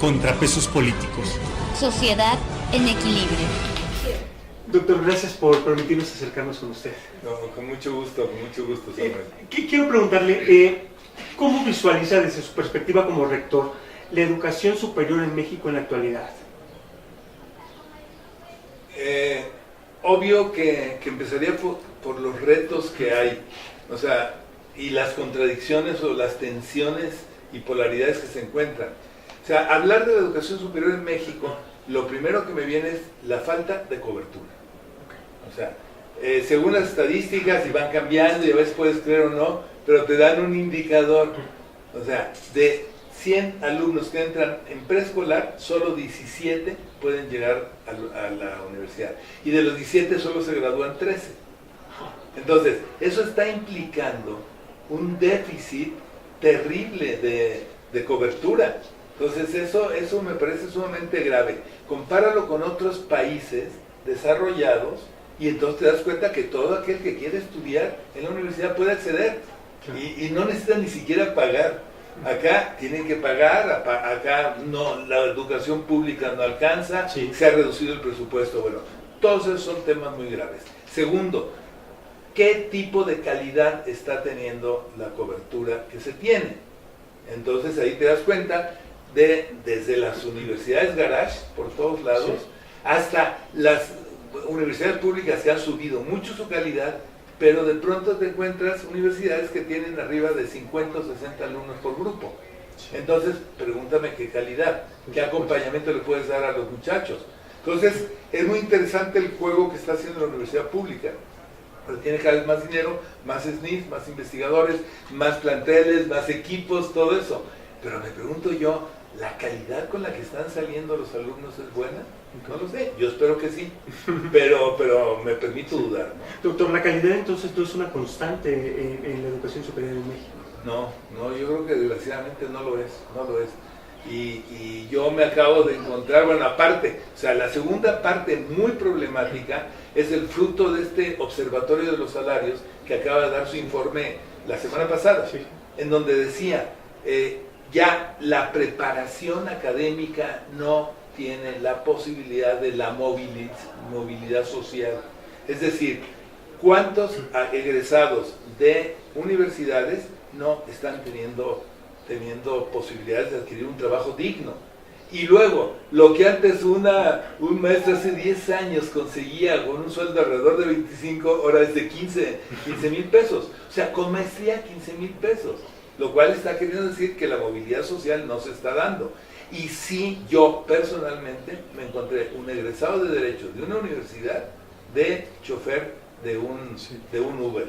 contrapesos políticos. Sociedad en equilibrio. Doctor, gracias por permitirnos acercarnos con usted. No, con mucho gusto, Samuel. Quiero preguntarle, ¿cómo visualiza desde su perspectiva como rector la educación superior en México en la actualidad? Obvio que empezaría por los retos que hay, o sea, y las contradicciones o las tensiones y polaridades que se encuentran. O sea, hablar de la educación superior en México, lo primero que me viene es la falta de cobertura. O sea, según las estadísticas, y van cambiando, y a veces puedes creer o no, pero te dan un indicador. O sea, de 100 alumnos que entran en preescolar, solo 17 pueden llegar a la universidad. Y de los 17 solo se gradúan 13. Entonces, eso está implicando un déficit terrible de cobertura. Entonces, eso me parece sumamente grave. Compáralo con otros países desarrollados y entonces te das cuenta que todo aquel que quiere estudiar en la universidad puede acceder y no necesita ni siquiera pagar. Acá tienen que pagar, acá no, la educación pública no alcanza, se ha reducido el presupuesto. Bueno, todos esos son temas muy graves. Segundo, ¿qué tipo de calidad está teniendo la cobertura que se tiene? Entonces ahí te das cuenta desde las universidades garage por todos lados hasta las universidades públicas que han subido mucho su calidad, pero de pronto te encuentras universidades que tienen arriba de 50 o 60 alumnos por grupo. Entonces, pregúntame qué calidad, qué acompañamiento le puedes dar a los muchachos. Entonces, es muy interesante el juego que está haciendo la universidad pública. Pero tiene cada vez más dinero, más SNIs, más investigadores, más planteles, más equipos, todo eso. Pero me pregunto yo, ¿la calidad con la que están saliendo los alumnos es buena? No lo sé, yo espero que sí, pero me permito dudar, ¿no? Doctor, ¿la calidad entonces no es una constante en la educación superior en México? No, yo creo que desgraciadamente no lo es. Y yo me acabo de encontrar, bueno, aparte, o sea, la segunda parte muy problemática es el fruto de este Observatorio de los Salarios que acaba de dar su informe la semana pasada, en donde decía, ya la preparación académica no tiene la posibilidad de la movilidad social. Es decir, ¿cuántos egresados de universidades no están teniendo posibilidades de adquirir un trabajo digno? Y luego, lo que antes un maestro hace 10 años conseguía con un sueldo alrededor de 25, ahora es de 15 mil pesos. O sea, con maestría 15 mil pesos. Lo cual está queriendo decir que la movilidad social no se está dando. Y sí, yo personalmente me encontré un egresado de Derecho de una universidad de chofer de un Uber,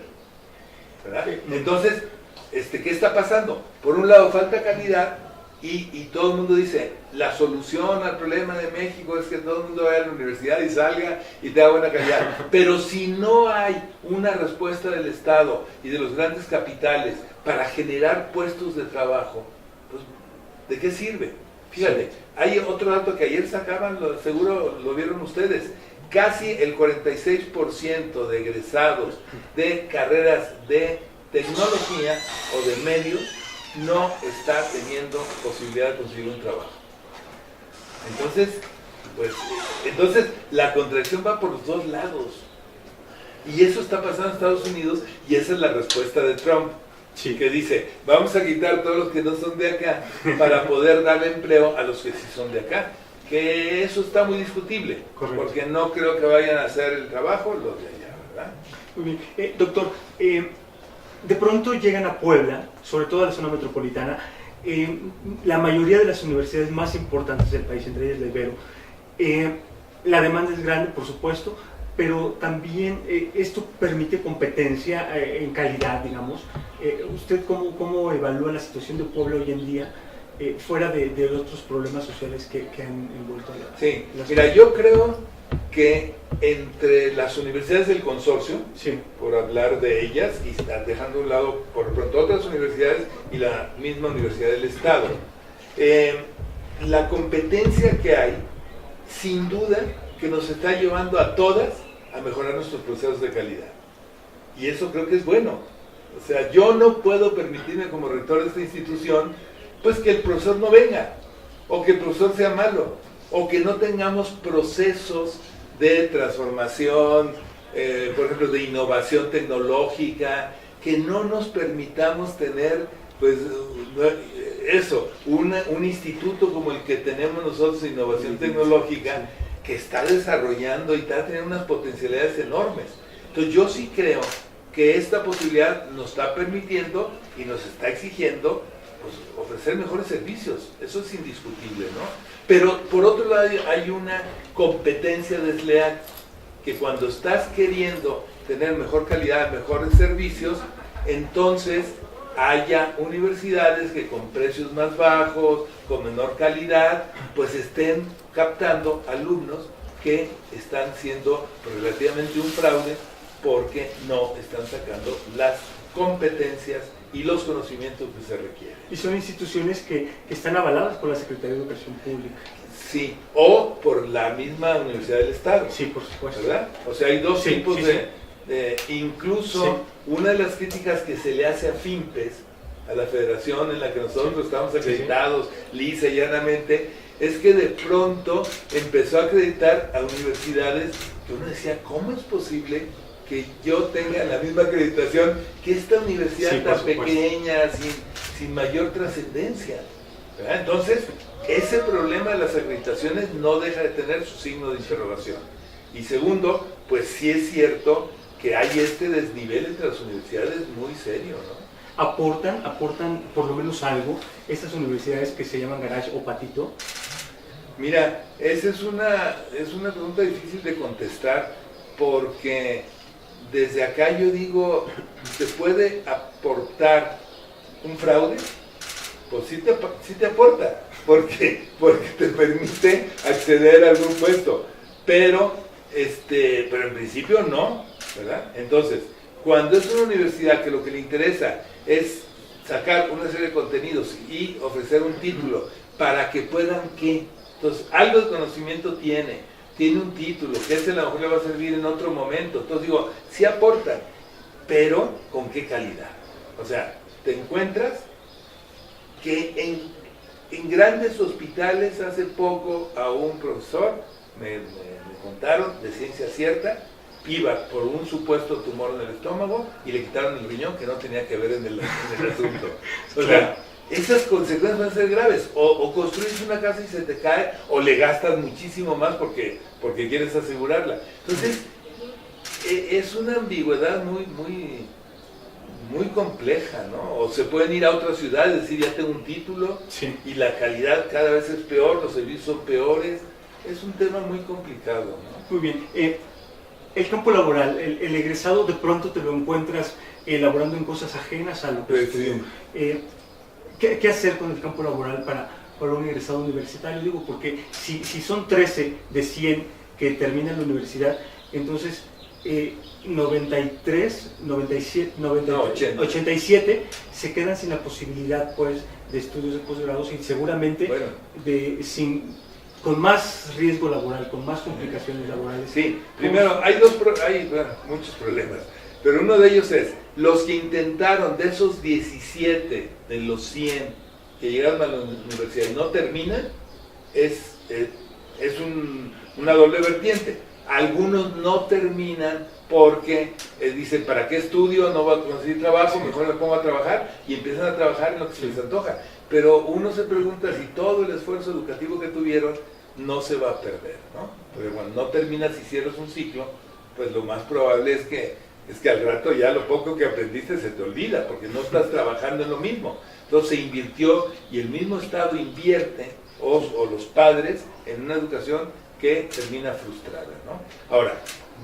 ¿verdad? Entonces, ¿qué está pasando? Por un lado, falta calidad y todo el mundo dice, la solución al problema de México es que todo el mundo vaya a la universidad y salga y tenga buena calidad. Pero si no hay una respuesta del Estado y de los grandes capitales para generar puestos de trabajo, pues, ¿de qué sirve? Fíjate, hay otro dato que ayer sacaban, seguro lo vieron ustedes, casi el 46% de egresados de carreras de tecnología o de medios no está teniendo posibilidad de conseguir un trabajo. Entonces la contradicción va por los dos lados. Y eso está pasando en Estados Unidos y esa es la respuesta de Trump. Que dice, vamos a quitar todos los que no son de acá para poder darle empleo a los que sí son de acá. Que eso está muy discutible, porque no creo que vayan a hacer el trabajo los de allá, ¿verdad? Muy bien. Doctor, de pronto llegan a Puebla, sobre todo a la zona metropolitana, la mayoría de las universidades más importantes del país, entre ellas la Ibero. La demanda es grande, por supuesto, pero también esto permite competencia en calidad, digamos. ¿Usted cómo evalúa la situación de Puebla hoy en día, fuera de otros problemas sociales que han envuelto a la... Sí, mira, yo creo que entre las universidades del consorcio, por hablar de ellas, y dejando a un lado por pronto otras universidades y la misma Universidad del Estado, la competencia que hay, sin duda, que nos está llevando a todas a mejorar nuestros procesos de calidad. Y eso creo que es bueno. O sea, yo no puedo permitirme como rector de esta institución, pues que el profesor no venga, o que el profesor sea malo, o que no tengamos procesos de transformación, por ejemplo, de innovación tecnológica, que no nos permitamos tener, pues, eso, un instituto como el que tenemos nosotros de innovación tecnológica, que está desarrollando y está teniendo unas potencialidades enormes. Entonces yo sí creo que esta posibilidad nos está permitiendo y nos está exigiendo, pues, ofrecer mejores servicios. Eso es indiscutible, ¿no? Pero por otro lado hay una competencia desleal, que cuando estás queriendo tener mejor calidad, mejores servicios, entonces haya universidades que con precios más bajos, con menor calidad, pues estén captando alumnos que están siendo relativamente un fraude porque no están sacando las competencias y los conocimientos que se requieren. Y son instituciones que están avaladas por la Secretaría de Educación Pública. Sí, o por la misma Universidad del Estado. Sí, por supuesto. ¿Verdad? O sea, hay dos tipos sí, incluso una de las críticas que se le hace a FIMPES, a la federación en la que nosotros estamos acreditados, lisa y llanamente, es que de pronto empezó a acreditar a universidades que uno decía, ¿cómo es posible que yo tenga la misma acreditación que esta universidad tan pequeña, sin mayor trascendencia? Entonces, ese problema de las acreditaciones no deja de tener su signo de interrogación. Y segundo, pues sí es cierto que hay este desnivel entre las universidades muy serio, ¿no? Aportan por lo menos algo estas universidades que se llaman Garage o Patito. Mira, esa es una pregunta difícil de contestar, porque desde acá yo digo, ¿se puede aportar un fraude? Pues sí te aporta, porque te permite acceder a algún puesto, pero en principio no, ¿verdad? Entonces, cuando es una universidad que lo que le interesa es sacar una serie de contenidos y ofrecer un título para que puedan, ¿qué? Entonces, algo de conocimiento tiene un título, que ese a lo mejor le va a servir en otro momento. Entonces digo, sí aportan, pero ¿con qué calidad? O sea, te encuentras que en grandes hospitales hace poco a un profesor, me contaron, de ciencia cierta, iba por un supuesto tumor en el estómago y le quitaron el riñón que no tenía que ver en el asunto. O sea, esas consecuencias van a ser graves. O construyes una casa y se te cae, o le gastas muchísimo más porque quieres asegurarla. Entonces, es una ambigüedad muy compleja, ¿no? O se pueden ir a otras ciudades, decir, ya tengo un título, sí, y la calidad cada vez es peor, los servicios son peores. Es un tema muy complicado, ¿no? Muy bien. El campo laboral, el egresado de pronto te lo encuentras elaborando en cosas ajenas a lo que estudió. ¿Qué hacer con el campo laboral para un egresado universitario? Digo, porque si son 13 de 100 que terminan la universidad, entonces 87 se quedan sin la posibilidad, pues, de estudios de posgrados y seguramente con más riesgo laboral, con más complicaciones laborales. Sí, primero, hay muchos problemas, pero uno de ellos es, los que intentaron, de esos 17 de los 100 que llegaron a la universidad y no terminan, es una doble vertiente. Algunos no terminan porque dicen, ¿para qué estudio? No voy a conseguir trabajo, mejor me pongo a trabajar, y empiezan a trabajar en lo que se les antoja. Pero uno se pregunta si todo el esfuerzo educativo que tuvieron no se va a perder, ¿no? Porque cuando no terminas y cierras un ciclo, pues lo más probable es que al rato ya lo poco que aprendiste se te olvida, porque no estás trabajando en lo mismo. Entonces se invirtió, y el mismo Estado invierte, o los padres, en una educación que termina frustrada, ¿no? Ahora,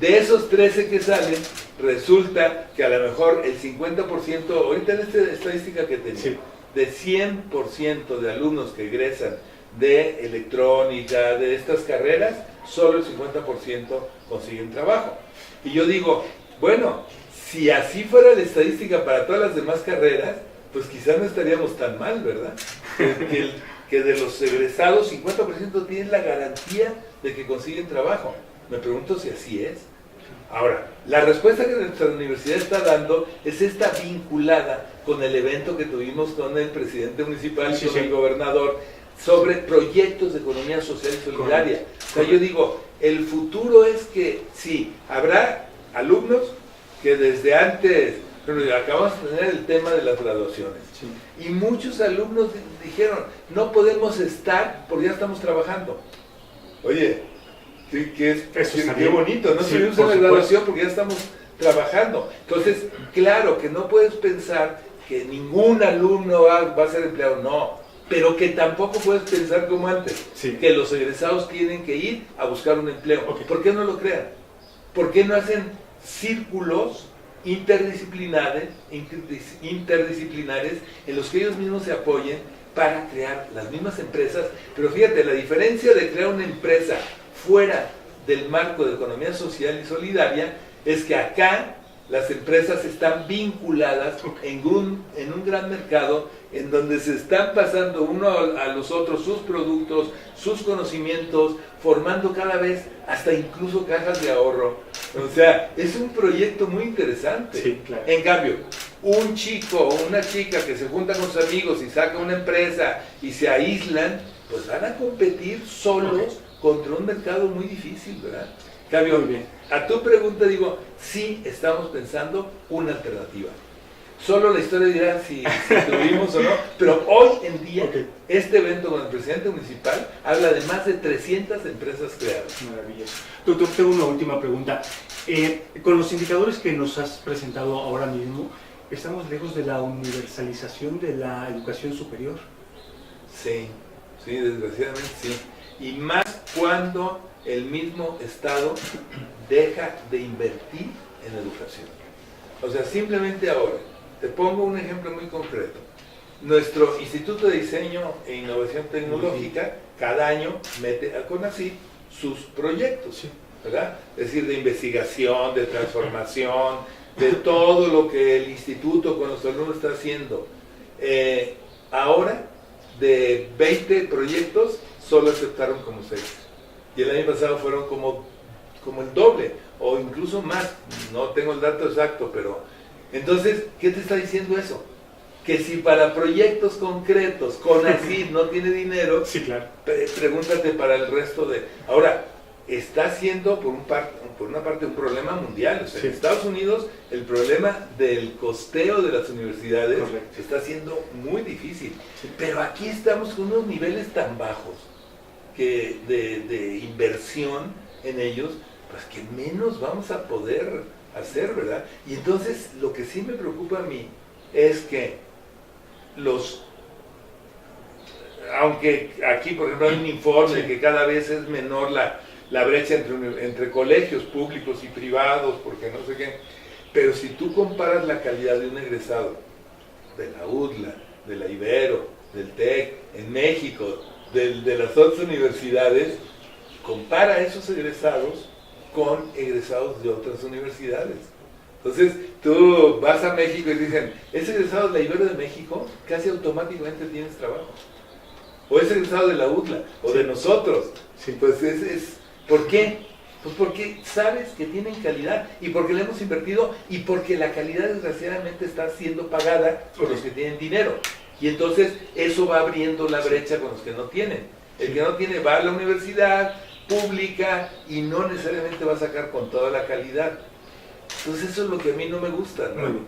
de esos 13 que salen, resulta que a lo mejor el 50%, ahorita en esta estadística que tenía, sí, de 100% de alumnos que egresan de electrónica, de estas carreras, solo el 50% consiguen trabajo. Y yo digo, bueno, si así fuera la estadística para todas las demás carreras, pues quizás no estaríamos tan mal, ¿verdad? Que de los egresados, 50% tienen la garantía de que consiguen trabajo. Me pregunto si así es. Ahora, la respuesta que nuestra universidad está dando es esta vinculada con el evento que tuvimos con el presidente municipal y con el gobernador. sobre proyectos de economía social y solidaria. O sea, yo digo, el futuro es que sí, habrá alumnos que desde antes, bueno, acabamos de tener el tema de las graduaciones, sí, y muchos alumnos dijeron, no podemos estar porque ya estamos trabajando. Oye, qué bonito, no estuvimos en la graduación porque ya estamos trabajando. Entonces, claro que no puedes pensar que ningún alumno va a ser empleado, no, pero que tampoco puedes pensar como antes, sí, que los egresados tienen que ir a buscar un empleo. Okay. ¿Por qué no lo crean? ¿Por qué no hacen círculos interdisciplinares en los que ellos mismos se apoyen para crear las mismas empresas? Pero fíjate, la diferencia de crear una empresa fuera del marco de economía social y solidaria es que acá las empresas están vinculadas en un gran mercado en donde se están pasando uno a los otros sus productos, sus conocimientos, formando cada vez hasta incluso cajas de ahorro. O sea, es un proyecto muy interesante. Sí, claro. En cambio, un chico o una chica que se junta con sus amigos y saca una empresa y se aíslan, pues van a competir solos contra un mercado muy difícil, ¿verdad? Cambio, muy bien. A tu pregunta digo, sí estamos pensando una alternativa. Solo la historia dirá si tuvimos o no, pero hoy en día, este evento con el presidente municipal habla de más de 300 empresas creadas. Maravilloso. Doctor, tengo una última pregunta. Con los indicadores que nos has presentado ahora mismo, ¿estamos lejos de la universalización de la educación superior? Sí, desgraciadamente sí. Y más cuando el mismo Estado deja de invertir en educación. O sea, simplemente ahora, te pongo un ejemplo muy concreto. Nuestro Instituto de Diseño e Innovación Tecnológica cada año mete a CONACYT sus proyectos, ¿verdad? Es decir, de investigación, de transformación, de todo lo que el instituto con los alumnos está haciendo. Ahora, de 20 proyectos, solo aceptaron como 6. Y el año pasado fueron como el doble, o incluso más. No tengo el dato exacto, pero... Entonces, ¿qué te está diciendo eso? Que si para proyectos concretos CONACYT no tiene dinero, sí, claro, pregúntate para el resto de... Ahora, está siendo por una parte un problema mundial. O sea, sí, en Estados Unidos el problema del costeo de las universidades, correcto, está siendo muy difícil. Sí. Pero aquí estamos con unos niveles tan bajos que de inversión en ellos, pues que menos vamos a poder hacer, ¿verdad? Y entonces lo que sí me preocupa a mí es que aunque aquí por ejemplo hay un informe, sí, que cada vez es menor la brecha entre colegios públicos y privados, porque no sé qué, pero si tú comparas la calidad de un egresado de la UDLA, de la Ibero, del TEC, en México, de las otras universidades, compara a esos egresados con egresados de otras universidades. Entonces, tú vas a México y dicen, ¿es egresado de la Ibero de México? Casi automáticamente tienes trabajo. O es egresado de la UDLA, o sí, de nosotros. Sí. Pues ¿por qué? Pues porque sabes que tienen calidad, y porque le hemos invertido, y porque la calidad desgraciadamente está siendo pagada por los que tienen dinero. Y entonces eso va abriendo la brecha con los que no tienen. El que no tiene va a la universidad pública y no necesariamente va a sacar con toda la calidad. Entonces eso es lo que a mí no me gusta, ¿no?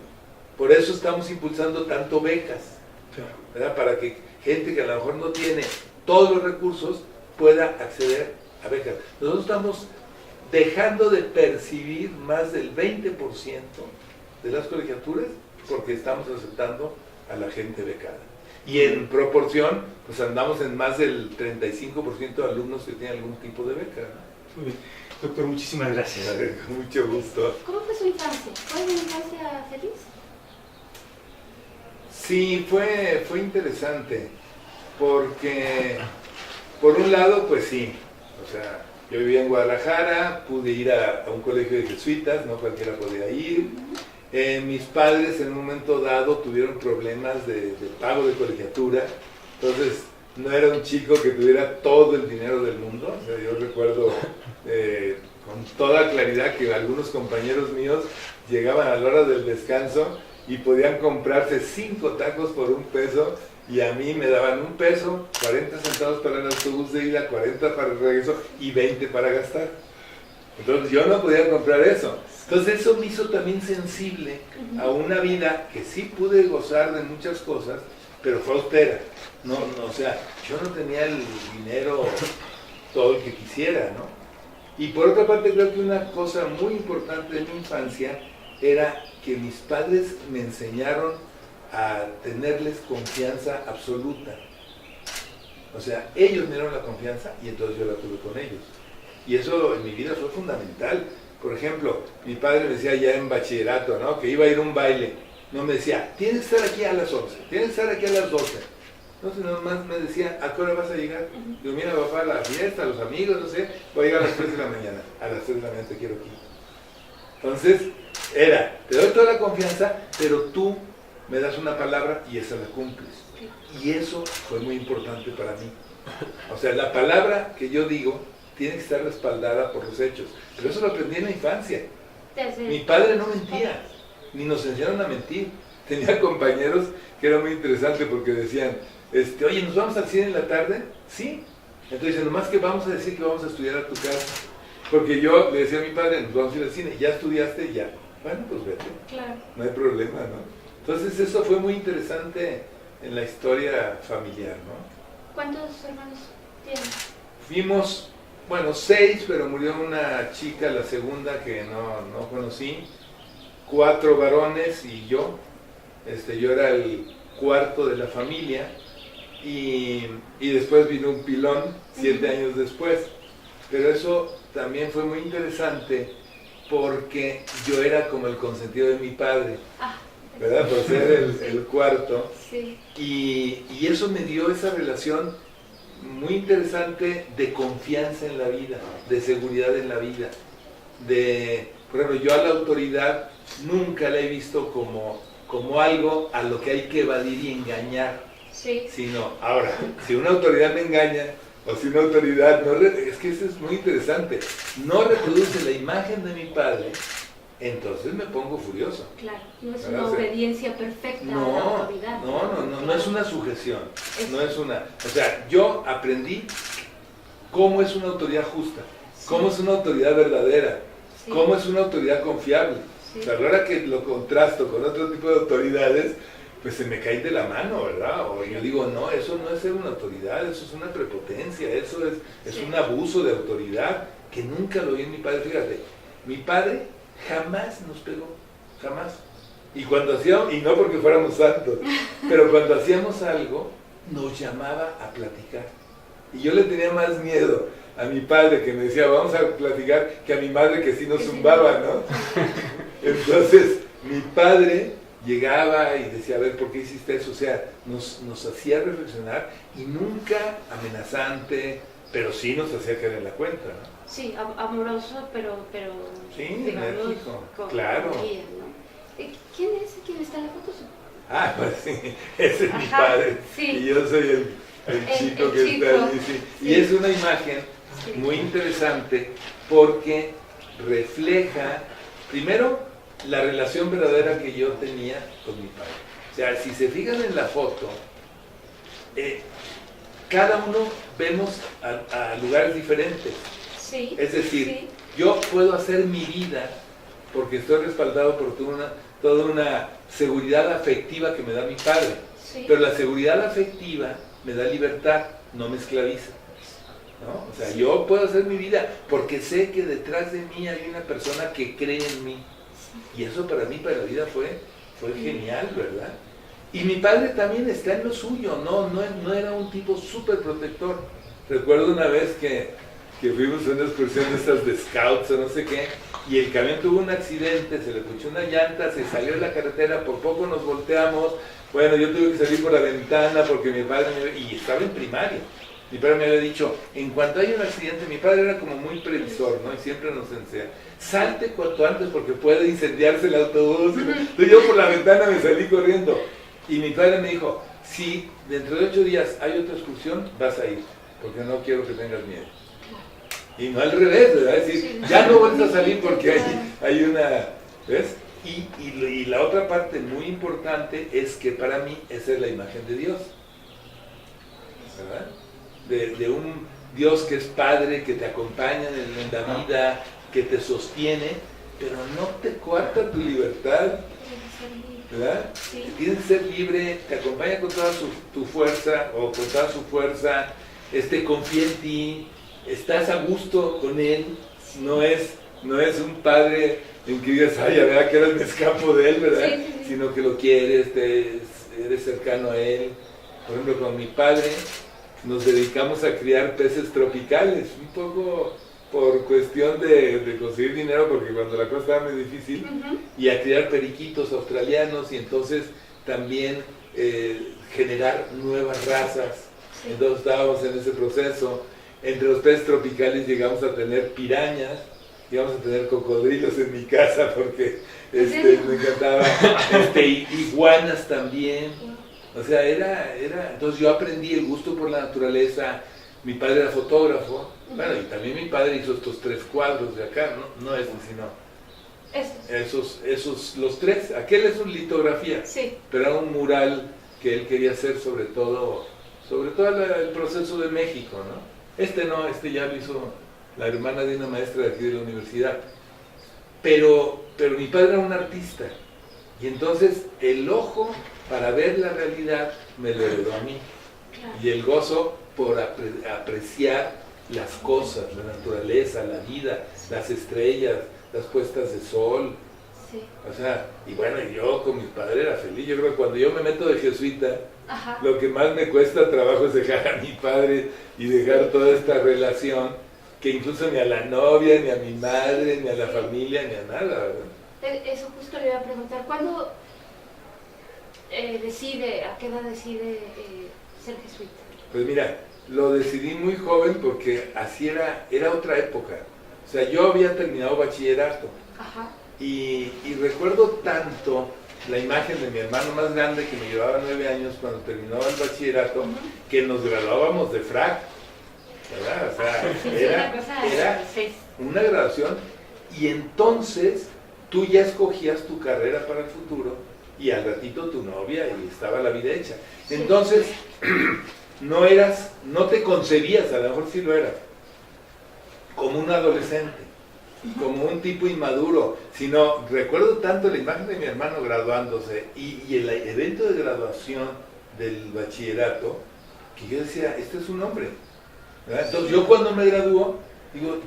Por eso estamos impulsando tanto becas, ¿verdad? Para que gente que a lo mejor no tiene todos los recursos pueda acceder a becas. Nosotros estamos dejando de percibir más del 20% de las colegiaturas porque estamos aceptando a la gente becada. Y en proporción, pues andamos en más del 35% de alumnos que tienen algún tipo de beca, ¿no? Muy bien. Doctor, muchísimas gracias. Con mucho gusto. ¿Cómo fue su infancia? ¿Fue una infancia feliz? Sí, fue interesante, porque por un lado, pues sí, o sea, yo vivía en Guadalajara, pude ir a un colegio de jesuitas, no cualquiera podía ir. Mis padres en un momento dado tuvieron problemas de pago de colegiatura, entonces no era un chico que tuviera todo el dinero del mundo. O sea, yo recuerdo con toda claridad que algunos compañeros míos llegaban a la hora del descanso y podían comprarse 5 tacos por $1 y a mí me daban $1, 40 centavos para el autobús de ida, 40 para el regreso y 20 para gastar. Entonces yo no podía comprar eso. Entonces eso me hizo también sensible a una vida que sí pude gozar de muchas cosas, pero fue austera. O sea, yo no tenía el dinero todo el que quisiera, ¿no? Y por otra parte creo que una cosa muy importante de mi infancia era que mis padres me enseñaron a tenerles confianza absoluta. O sea, ellos me dieron la confianza y entonces yo la tuve con ellos. Y eso en mi vida fue fundamental. Por ejemplo, mi padre me decía ya en bachillerato, ¿no?, que iba a ir a un baile. No me decía, tienes que estar aquí a las 11, tienes que estar aquí a las 12. Entonces nomás me decía, ¿a qué hora vas a llegar? Digo, mira papá, a la fiesta, a los amigos, no sé, voy a llegar a las 3 de la mañana. A las 3 de la mañana te quiero aquí. Entonces, te doy toda la confianza, pero tú me das una palabra y esa la cumples. Y eso fue muy importante para mí. O sea, la palabra que yo digo tiene que estar respaldada por los hechos. Pero eso lo aprendí en la infancia. Mi padre no mentía, ni nos enseñaron a mentir. Tenía compañeros que era muy interesante porque decían, oye, ¿nos vamos al cine en la tarde? Sí. Entonces, nomás que vamos a decir que vamos a estudiar a tu casa. Porque yo le decía a mi padre, nos vamos a ir al cine, ¿ya estudiaste? Ya. Bueno, pues vete. Claro. No hay problema, ¿no? Entonces eso fue muy interesante en la historia familiar, ¿no? ¿Cuántos hermanos tienes? Fuimos, 6, pero murió una chica, la segunda, que no conocí. 4 varones y yo. Yo era el cuarto de la familia. Y después vino un pilón 7 años después. Pero eso también fue muy interesante porque yo era como el consentido de mi padre, ¿verdad? Por ser el cuarto. Sí. Y eso me dio esa relación muy interesante de confianza en la vida, de seguridad en la vida. Por ejemplo, yo a la autoridad nunca la he visto como algo a lo que hay que evadir y engañar. Sí. Sino, ahora, si una autoridad me engaña, o si una autoridad es que eso es muy interesante, no reproduce la imagen de mi padre, entonces me pongo furioso. Claro, no es una obediencia perfecta a la autoridad. No es una sujeción, no es una... O sea, yo aprendí cómo es una autoridad justa, cómo es una autoridad verdadera, cómo es una autoridad confiable. O sea, a la hora que lo contrasto con otro tipo de autoridades, pues se me cae de la mano, ¿verdad? O yo digo, no, eso no es ser una autoridad, eso es una prepotencia, eso es un abuso de autoridad que nunca lo vi en mi padre. Fíjate, mi padre jamás nos pegó, jamás. Y cuando hacíamos, y no porque fuéramos santos, pero cuando hacíamos algo, nos llamaba a platicar. Y yo le tenía más miedo a mi padre que me decía, vamos a platicar, que a mi madre que sí nos zumbaba, ¿no? Entonces, mi padre llegaba y decía, a ver, ¿por qué hiciste eso? O sea, nos hacía reflexionar y nunca amenazante, pero sí nos hacía caer en la cuenta, ¿no? Sí, amoroso, pero sí, digamos, enérgico, claro. Guía, ¿no? ¿Quién es? ¿Quién está en la foto? Pues sí, ese es mi padre. Sí. Y yo soy el chico que está allí. Sí. Sí. Y es una imagen muy interesante porque refleja, primero, la relación verdadera que yo tenía con mi padre. O sea, si se fijan en la foto, cada uno vemos a lugares diferentes. Sí, es decir, yo puedo hacer mi vida porque estoy respaldado por toda una seguridad afectiva que me da mi padre. Sí. Pero la seguridad afectiva me da libertad, no me esclaviza, ¿no? O sea, yo puedo hacer mi vida porque sé que detrás de mí hay una persona que cree en mí. Y eso para mí, para la vida, fue genial, ¿verdad? Y mi padre también está en lo suyo, no era un tipo súper protector. Recuerdo una vez que fuimos a una excursión de estas de scouts o no sé qué, y el camión tuvo un accidente, se le puchó una llanta, se salió de la carretera, por poco nos volteamos. Bueno, yo tuve que salir por la ventana porque mi padre y estaba en primaria. Mi padre me había dicho, en cuanto haya un accidente, mi padre era como muy previsor, ¿no? Y siempre nos enseña, salte cuanto antes porque puede incendiarse el autobús. Entonces yo por la ventana me salí corriendo. Y mi padre me dijo, si dentro de 8 días hay otra excursión, vas a ir, porque no quiero que tengas miedo. Y no al revés, ¿verdad? Es decir, ya no vuelves a salir porque hay una... ¿Ves? Y la otra parte muy importante es que para mí esa es la imagen de Dios. ¿verdad? De un Dios que es Padre, que te acompaña en la vida, que te sostiene, pero no te coarta tu libertad, ¿verdad? Sí. Tienes que ser libre, te acompaña con toda tu fuerza, o con toda su fuerza, confía en ti, estás a gusto con él, no es un padre en que digas, ay, a ver a qué hora me escapo de él, ¿verdad? Sí, sí, sí. Sino que lo quieres, eres cercano a él. Por ejemplo, con mi padre nos dedicamos a criar peces tropicales, un poco por cuestión de conseguir dinero, porque cuando la cosa estaba muy difícil, y a criar periquitos australianos, y entonces también generar nuevas razas. Sí. Entonces estábamos en ese proceso. Entre los peces tropicales llegamos a tener pirañas, llegamos a tener cocodrilos en mi casa, porque me encantaba, iguanas también. O sea, entonces yo aprendí el gusto por la naturaleza. Mi padre era fotógrafo, bueno, y también mi padre hizo estos 3 cuadros de acá, no sino esos, los 3. Aquel es una litografía, Sí. pero era un mural que él quería hacer sobre todo el proceso de México, ¿no? Este ya lo hizo la hermana de una maestra de aquí de la universidad. Pero mi padre era un artista, y entonces el ojo para ver la realidad me lo heredó a mí. Claro. Y el gozo por apreciar las cosas, la naturaleza, la vida, las estrellas, las puestas de sol. Sí. O sea, y bueno, yo con mi padre era feliz. Yo creo que cuando yo me meto de jesuita, Ajá. lo que más me cuesta trabajo es dejar a mi padre y dejar toda esta relación, que incluso ni a la novia, ni a mi madre, ni a la familia, ni a nada, ¿verdad? Eso justo le iba a preguntar. ¿Cuándo a qué edad decide ser jesuita? Pues mira, lo decidí muy joven porque así era otra época. O sea, yo había terminado bachillerato. Ajá. Y recuerdo tanto la imagen de mi hermano más grande, que me llevaba 9 años cuando terminó el bachillerato, que nos graduábamos de frac, ¿verdad? O sea, Sí, era una graduación, y entonces tú ya escogías tu carrera para el futuro, y al ratito tu novia, y estaba la vida hecha. Entonces, no te concebías, a lo mejor sí lo eras, como un adolescente, como un tipo inmaduro, sino recuerdo tanto la imagen de mi hermano graduándose y el evento de graduación del bachillerato, que yo decía, este es un hombre, ¿verdad? Entonces yo cuando me graduó, digo,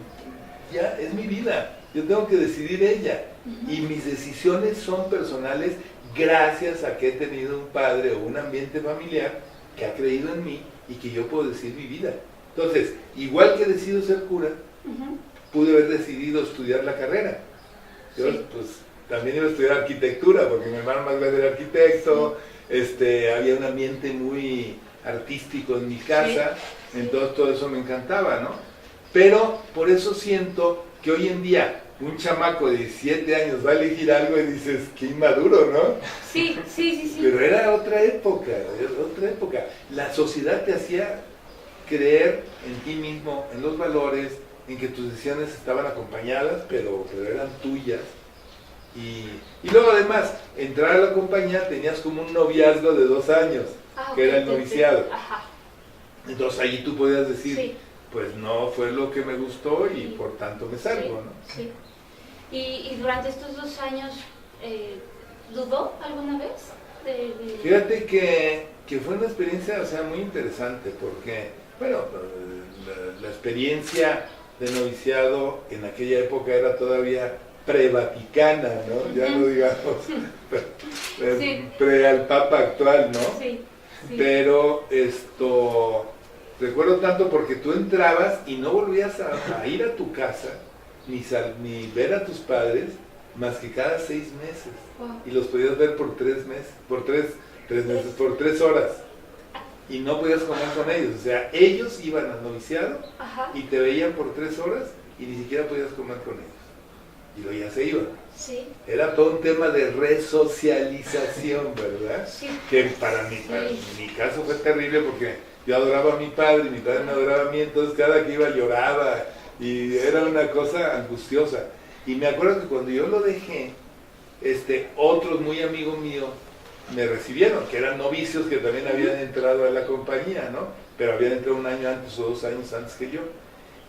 ya es mi vida, yo tengo que decidir ella, y mis decisiones son personales gracias a que he tenido un padre o un ambiente familiar que ha creído en mí y que yo puedo decidir mi vida. Entonces, igual que decido ser cura, pude haber decidido estudiar la carrera. Yo pues también iba a estudiar arquitectura, porque mi hermano más grande era arquitecto, había un ambiente muy artístico en mi casa, entonces todo eso me encantaba, ¿no? Pero por eso siento que hoy en día un chamaco de 17 años va a elegir algo y dices, qué inmaduro, ¿no? Sí. Pero era otra época. La sociedad te hacía creer en ti mismo, en los valores, en que tus decisiones estaban acompañadas, pero eran tuyas. Y luego además, entrar a la compañía tenías como un noviazgo de 2 años, que era el noviciado. Ajá. Entonces ahí tú podías decir, pues no fue lo que me gustó y por tanto me salgo, ¿no? Sí. Y durante estos 2 años, ¿dudó alguna vez? Fíjate que fue una experiencia, o sea, muy interesante, porque, bueno, la experiencia de noviciado en aquella época era todavía pre-vaticana, ¿no? Ya no digamos pre al Papa actual, ¿no? Sí. Pero recuerdo tanto porque tú entrabas y no volvías a ir a tu casa, ni ver a tus padres, más que cada 6 meses. Wow. Y los podías ver por 3 meses, por 3 horas. Y no podías comer con ellos. O sea, ellos iban al noviciado y te veían por 3 horas y ni siquiera podías comer con ellos. Y luego ya se iban. Sí. Era todo un tema de resocialización, ¿verdad? Sí. Que para mi caso fue terrible, porque yo adoraba a mi padre y mi padre me adoraba a mí, entonces cada que iba lloraba y era una cosa angustiosa. Y me acuerdo que cuando yo lo dejé, otros muy amigos míos me recibieron, que eran novicios que también habían entrado a la compañía, ¿no? pero habían entrado un año antes o 2 años antes que yo.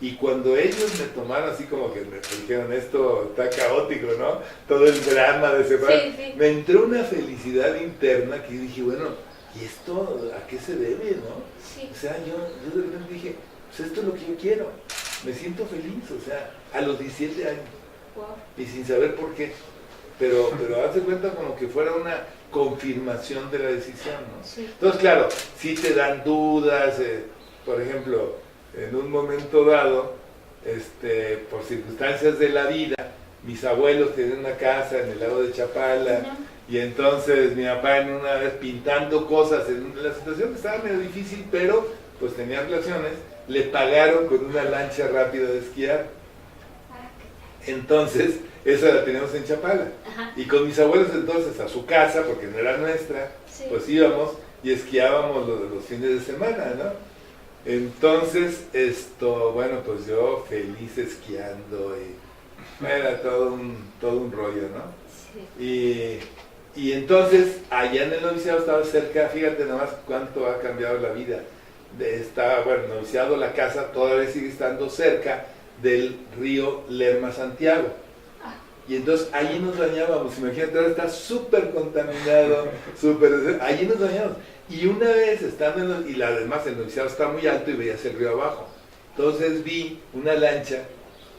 Y cuando ellos me tomaron así como que me dijeron, esto está caótico, ¿no? Todo el drama de separar. Sí, sí. Me entró una felicidad interna que dije, bueno, ¿y esto a qué se debe, no? Sí. O sea, yo de repente dije, pues esto es lo que yo quiero. Me siento feliz, o sea, a los 17 años. Wow. Y sin saber por qué. Pero hazte cuenta como que fuera una confirmación de la decisión, ¿no? Sí. Entonces, claro, sí te dan dudas, por ejemplo, en un momento dado, por circunstancias de la vida, mis abuelos tenían una casa en el lago de Chapala, y entonces mi papá en una vez pintando cosas, la situación estaba medio difícil, pero pues tenía relaciones, le pagaron con una lancha rápida de esquiar. Ah, qué tal. Entonces, esa la teníamos en Chapala. Ajá. Y con mis abuelos entonces a su casa, porque no era nuestra, Sí. pues íbamos y esquiábamos los fines de semana, ¿no? Entonces, bueno, pues yo feliz esquiando y era todo un rollo, ¿no? Sí. Y entonces, allá en el noviciado estaba cerca, fíjate nada más cuánto ha cambiado la vida. Bueno, el noviciado, la casa todavía sigue estando cerca del río Lerma Santiago. Y entonces allí nos bañábamos, imagínate, ahora está súper contaminado, allí nos bañábamos. Y una vez estando y además el noviciado está muy alto y veías el río abajo. Entonces vi una lancha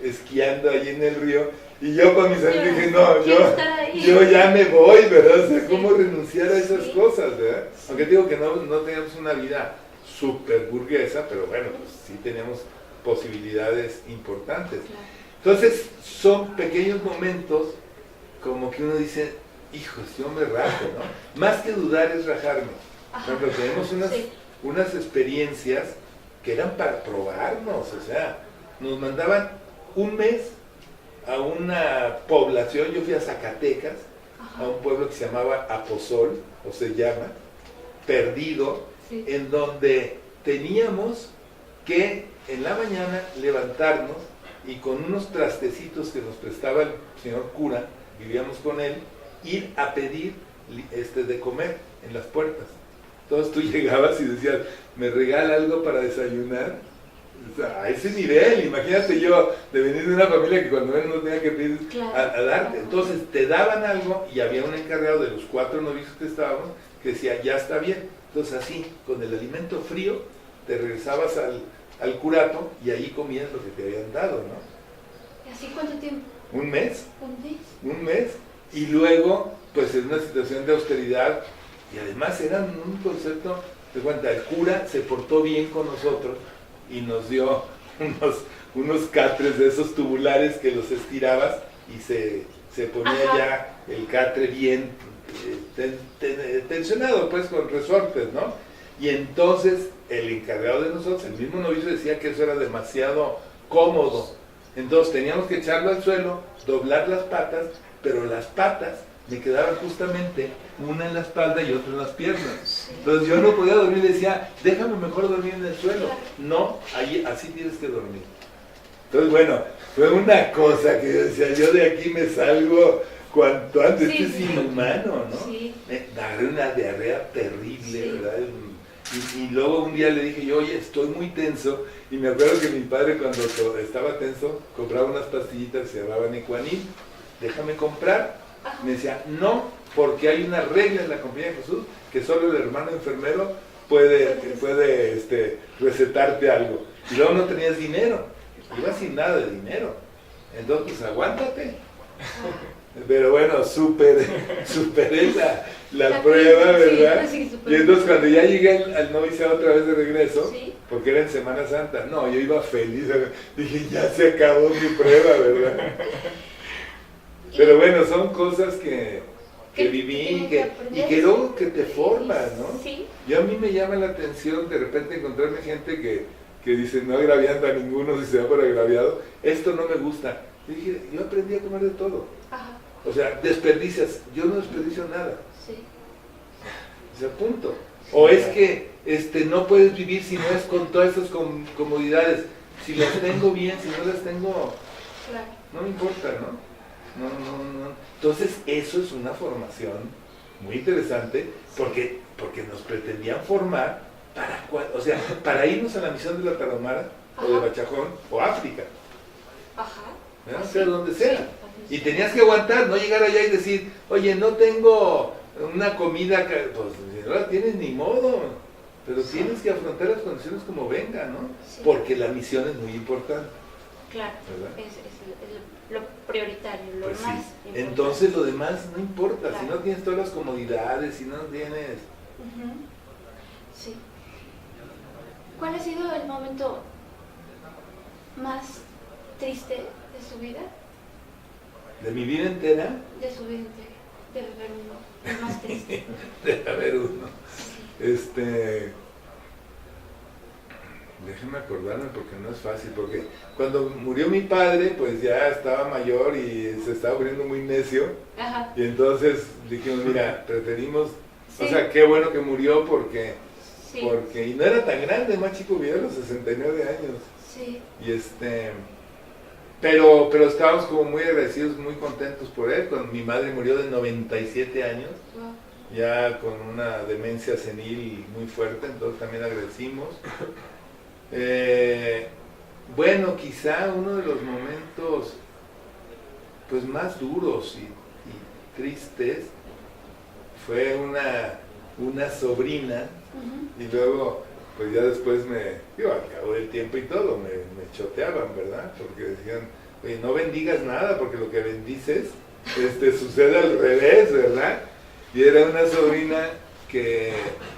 esquiando allí en el río y yo con mis amigos dije, no, yo ya me voy, ¿verdad? O sea, ¿cómo renunciar a esas cosas, verdad? Aunque digo que no teníamos una vida súper burguesa, pero bueno, pues sí teníamos posibilidades importantes. Entonces son pequeños momentos como que uno dice, hijos, yo me rajo, ¿no? Más que dudar es rajarme. Por ejemplo, tenemos unas experiencias que eran para probarnos, o sea, nos mandaban un mes a una población, yo fui a Zacatecas, a un pueblo que se llamaba Aposol, o se llama, perdido, en donde teníamos que en la mañana levantarnos y con unos trastecitos que nos prestaba el señor cura, vivíamos con él, ir a pedir de comer en las puertas. Entonces tú llegabas y decías, ¿me regala algo para desayunar? O sea, a ese nivel, imagínate yo, de venir de una familia que cuando menos no tenía que pedir a darte. Entonces te daban algo y había un encargado de los 4 novicios que estábamos que decía, ya está bien. Entonces así, con el alimento frío, te regresabas al curato y ahí comías lo que te habían dado, ¿no? ¿Y así cuánto tiempo? ¿Un mes? Un mes. Un mes. Y luego, pues en una situación de austeridad, y además era un concepto de cuenta, el cura se portó bien con nosotros y nos dio unos catres de esos tubulares que los estirabas y se ponía ya el catre bien tensionado, pues con resortes, ¿no? Y entonces el encargado de nosotros, el mismo novicio, decía que eso era demasiado cómodo. Entonces teníamos que echarlo al suelo, doblar las patas, pero las patas me quedaban justamente una en la espalda y otra en las piernas. Entonces yo no podía dormir, le decía, déjame mejor dormir en el suelo. No, así tienes que dormir. Entonces bueno, fue una cosa que yo decía, yo de aquí me salgo cuanto antes, esto es inhumano, ¿no? Sí. Me agarré una diarrea terrible, ¿verdad? Y luego un día le dije yo, oye, estoy muy tenso, y me acuerdo que mi padre cuando estaba tenso compraba unas pastillitas que se llamaban Equanil, déjame comprar. Me decía, no, porque hay una regla en la Compañía de Jesús que solo el hermano enfermero puede recetarte algo. Y luego no tenías dinero, iba sin nada de dinero. Entonces, pues aguántate. Pero bueno, superé la prueba, ¿verdad? Sí, y entonces cuando ya llegué al noviciado otra vez de regreso, sí, porque era en Semana Santa, no, yo iba feliz, dije, ya se acabó mi prueba, ¿verdad? Pero bueno, son cosas que viví y que luego que te forman, ¿no? Sí. Yo a mí me llama la atención de repente encontrarme gente que dice, no agraviando a ninguno si se da por agraviado, esto no me gusta. Yo dije, yo aprendí a comer de todo. Ajá. O sea, desperdicias, yo no desperdicio nada. Sí. O sea, punto. O es que no puedes vivir si no es con todas esas comodidades. Si las tengo bien, si no las tengo, Claro. no me importa, ¿no? No. Entonces, eso es una formación muy interesante porque nos pretendían formar O sea, para irnos a la misión de la Tarahumara, o de Ajá. Bachajón, o África, Ajá. ¿no? Sí. Sea donde sea. Sí. Y tenías que aguantar, no llegar allá y decir, oye, no tengo una comida, pues si no la tienes ni modo, pero Sí. tienes que afrontar las condiciones como venga, ¿no? Sí. Porque la misión es muy importante, Claro, ¿verdad? es lo prioritario, lo Pues sí. más importante. Entonces lo demás no importa, si Claro. no tienes todas las comodidades, si no tienes... Ujú. Sí. ¿Cuál ha sido el momento más triste de su vida? De mi vida entera, De su vida entera. Debe haber uno, el más triste. debe haber uno. Sí. Déjeme acordarme porque no es fácil, porque cuando murió mi padre, pues ya estaba mayor y se estaba volviendo muy necio, Ajá. y entonces dijimos, mira, preferimos, Sí. o sea, qué bueno que murió porque, Sí. y no era tan grande, más chico, vivió a los 69 años, Sí. y pero estábamos como muy agradecidos, muy contentos por él. Cuando mi madre murió de 97 años, Wow. ya con una demencia senil muy fuerte, entonces también agradecimos. Bueno, quizá uno de los momentos pues más duros y tristes fue una sobrina, Ujú. y luego pues ya después al cabo del tiempo y todo, me choteaban, ¿verdad? Porque decían, oye, no bendigas nada porque lo que bendices sucede al revés, ¿verdad? Y era una sobrina que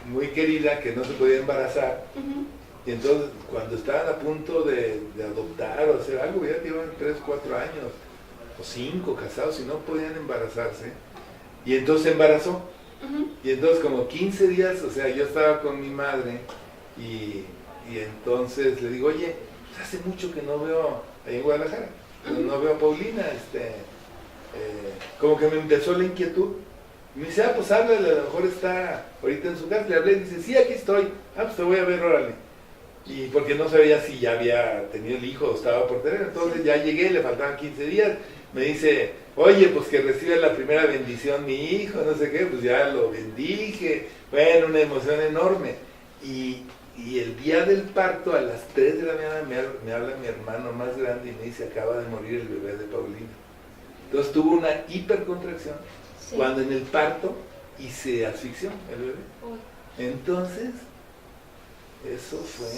muy querida, que no se podía embarazar. Ujú. Y entonces, cuando estaban a punto de adoptar o hacer algo, ya llevan 3, 4 años, o 5 casados, y no podían embarazarse. Y entonces se embarazó. Ujú. Y entonces, como 15 días, o sea, yo estaba con mi madre, y entonces le digo, oye, pues hace mucho que no veo, ahí en Guadalajara, pero no veo a Paulina, como que me empezó la inquietud. Y me dice, pues háblale, a lo mejor está ahorita en su casa. Le hablé y dice, sí, aquí estoy. Pues te voy a ver, órale. Y porque no sabía si ya había tenido el hijo o estaba por tener. Entonces ya llegué, le faltaban 15 días. Me dice, oye, pues que recibe la primera bendición mi hijo, no sé qué. Pues ya lo bendije. Bueno, una emoción enorme. Y el día del parto, a las 3 de la mañana, me habla mi hermano más grande y me dice, acaba de morir el bebé de Paulina. Entonces tuvo una hipercontracción Sí. cuando en el parto, y se asfixió el bebé. Uy. Entonces, eso fue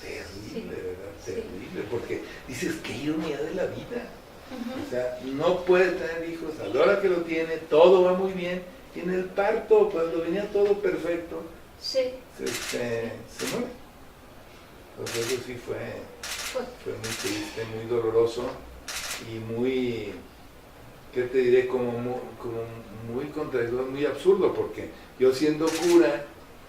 terrible, Sí. ¿verdad? Sí. Terrible, porque dices, qué ironía de la vida. Ujú. O sea, no puede tener hijos, a la hora que lo tiene, todo va muy bien, y en el parto, cuando venía todo perfecto, Sí. se muere. Entonces eso sí Fue. fue muy triste, muy doloroso, y muy, ¿qué te diré? Como muy contradictorio, muy absurdo, porque yo siendo cura,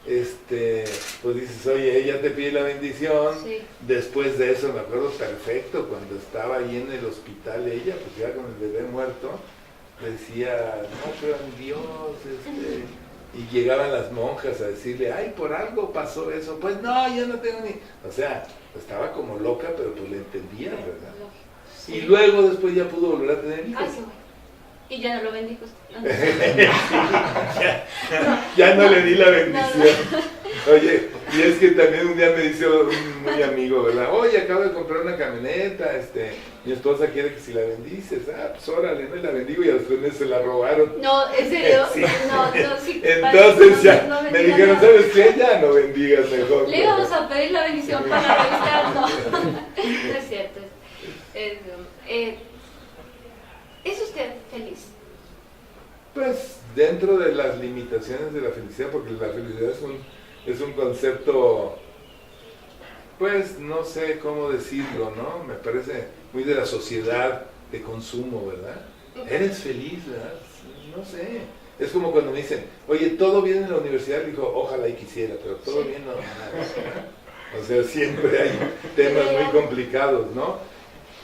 pues dices, oye, ella te pide la bendición. Sí. Después de eso me acuerdo perfecto, cuando estaba ahí en el hospital ella, pues ya con el bebé muerto, decía, no creo en Dios, y llegaban las monjas a decirle, ay, por algo pasó eso, pues no, yo no tengo ni... O sea, estaba como loca, pero pues le entendía, ¿verdad? Sí. Y luego después ya pudo volver a tener hijos. Ay, qué bueno. Y ya no lo bendijo usted. Ya no le di la bendición. No. Oye, y es que también un día me dice un muy amigo, ¿verdad? Oye, acabo de comprar una camioneta, mi esposa quiere que si la bendices. Pues órale, no, y la bendigo, y a los 3 meses se la robaron. No, ¿en serio? Sí. No, sí. Entonces ya no me bendiga dijeron, nada. ¿sabes qué? Ya no bendigas mejor. Le íbamos a pedir la bendición para revisar, no. No es cierto. ¿Es usted feliz? Pues dentro de las limitaciones de la felicidad, porque la felicidad es un concepto, pues no sé cómo decirlo, ¿no? Me parece muy de la sociedad de consumo, ¿verdad? ¿Eres feliz, verdad? No sé. Es como cuando me dicen, oye, ¿todo bien en la universidad? Digo, ojalá y quisiera, pero todo bien no. O sea, siempre hay temas muy complicados, ¿no?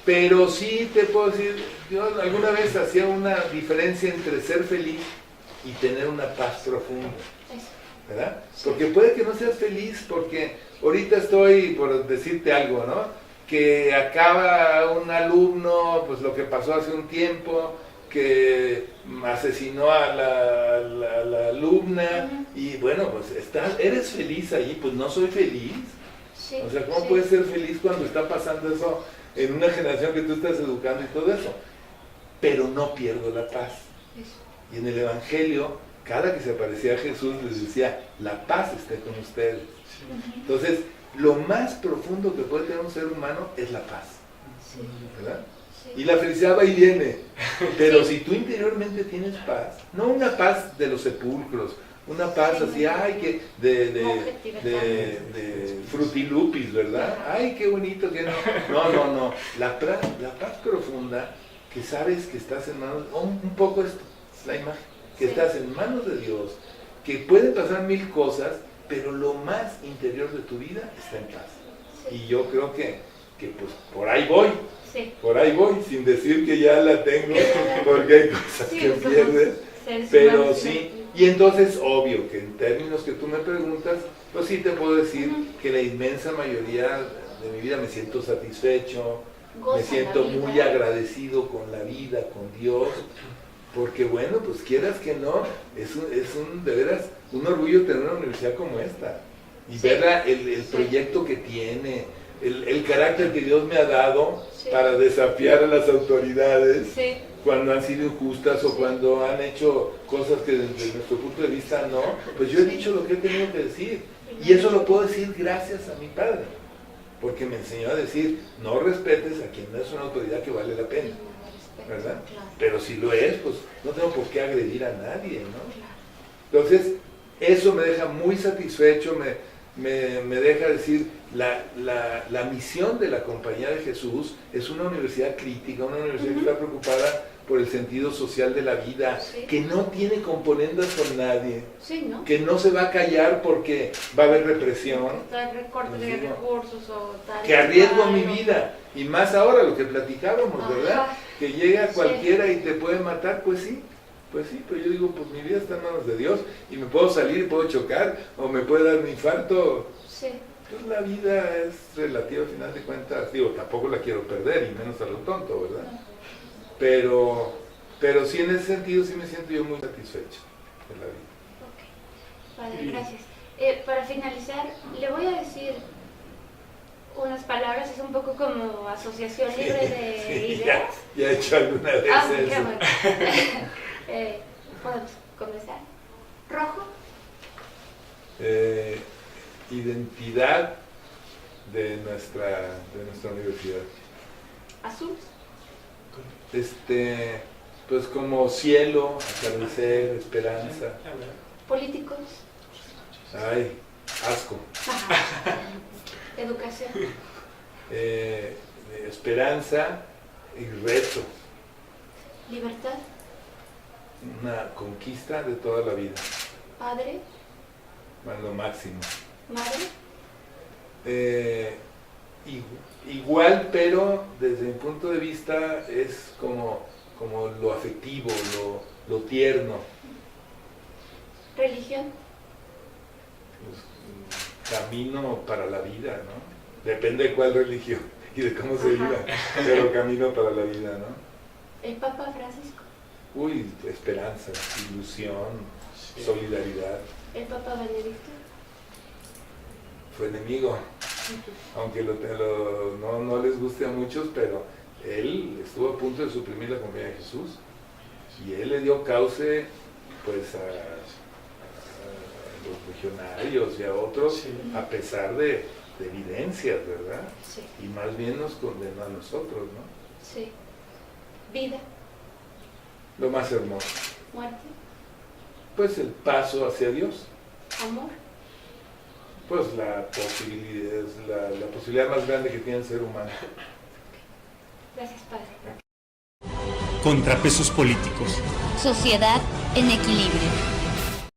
Pero sí te puedo decir, yo alguna vez hacía una diferencia entre ser feliz y tener una paz profunda, Eso. ¿verdad? Porque puede que no seas feliz, porque ahorita estoy, por decirte algo, ¿no? Que acaba un alumno, pues lo que pasó hace un tiempo, que asesinó a la alumna y bueno, pues eres feliz ahí, pues no soy feliz. Sí, O sea, ¿cómo sí. puedes ser feliz cuando está pasando eso en una generación que tú estás educando y todo eso? Pero no pierdo la paz. Eso. Y en el Evangelio, cada que se aparecía a Jesús les decía, la paz esté con ustedes. Ujú. Entonces, lo más profundo que puede tener un ser humano es la paz, Sí, ¿verdad? sí. Y la felicidad va y viene. Pero Sí. si tú interiormente tienes paz, no una paz de los sepulcros, una paz Sí, así, no. ay, que de Objetividad. frutilupis, ¿verdad? Ay, qué bonito que no. No. La paz profunda, que sabes que estás en manos, un poco es la imagen, que Sí. estás en manos de Dios, que pueden pasar mil cosas, pero lo más interior de tu vida está en paz. Sí. Y yo creo que pues por ahí voy. Sí. Por ahí voy, sin decir que ya la tengo, porque hay cosas Sí, que somos pierdes, seres pero humanos, sí. Y entonces, obvio que en términos que tú me preguntas, pues sí te puedo decir Ujú. que la inmensa mayoría de mi vida me siento satisfecho, Goza me siento la vida. muy agradecido con la vida, con Dios, porque bueno, pues quieras que no, es de veras un orgullo tener una universidad como esta, y Sí. ver el Sí. proyecto que tiene, el carácter que Dios me ha dado Sí. para desafiar a las autoridades Sí. cuando han sido injustas o Sí. cuando han hecho cosas que desde nuestro punto de vista no, pues yo he dicho lo que he tenido que decir. Y eso lo puedo decir gracias a mi padre, porque me enseñó a decir, no respetes a quien no es una autoridad que vale la pena, ¿verdad? Claro. Pero si lo es, pues no tengo por qué agredir a nadie, ¿no? Claro. Entonces, eso me deja muy satisfecho, me deja decir, la misión de la Compañía de Jesús es una universidad crítica, una universidad que está preocupada por el sentido social de la vida, Sí. que no tiene componendas con nadie, Sí, ¿no? que no se va a callar porque va a haber represión, Tal recorte Pues de digo, recursos o tal. que arriesgo cual, mi o- vida, y más ahora lo que platicábamos, Ajá. ¿verdad? Que llega Sí. cualquiera y te puede matar, pues sí, pero yo digo, pues mi vida está en manos de Dios, y me puedo salir, puedo chocar, o me puede dar un infarto. Sí. Pues la vida es relativa al final de cuentas, digo, tampoco la quiero perder, y menos a lo tonto, ¿verdad? Pero sí, en ese sentido sí me siento yo muy satisfecho de la vida. Ok. Padre, gracias. Para finalizar, le voy a decir unas palabras, es un poco como asociación libre de Sí, ideas. ya he hecho alguna vez Ah, eso. qué bueno. Podemos comenzar. Rojo, Identidad de nuestra universidad. azul, Pues como cielo, atardecer, esperanza. políticos, Ay, asco. educación, Esperanza y reto. libertad, Una conquista de toda la vida. padre, Lo máximo. madre, Igual, pero desde mi punto de vista es como lo afectivo, lo tierno. religión, Pues, camino para la vida, ¿no? Depende de cuál religión y de cómo se Ajá. viva, pero camino para la vida, ¿no? el Papa Francisco, Uy, esperanza, ilusión, solidaridad. el Papa Benedicto, Fue enemigo, aunque no les guste a muchos, pero él estuvo a punto de suprimir la Compañía de Jesús y él le dio cauce pues a los legionarios y a otros, Sí. a pesar de evidencias, ¿verdad? sí, Y más bien nos condenó a nosotros, ¿no? sí, vida, Lo más hermoso, muerte, pues el paso hacia Dios, amor, pues la posibilidad más grande que tiene el ser humano. gracias Padre. Contrapesos políticos. Sociedad en equilibrio.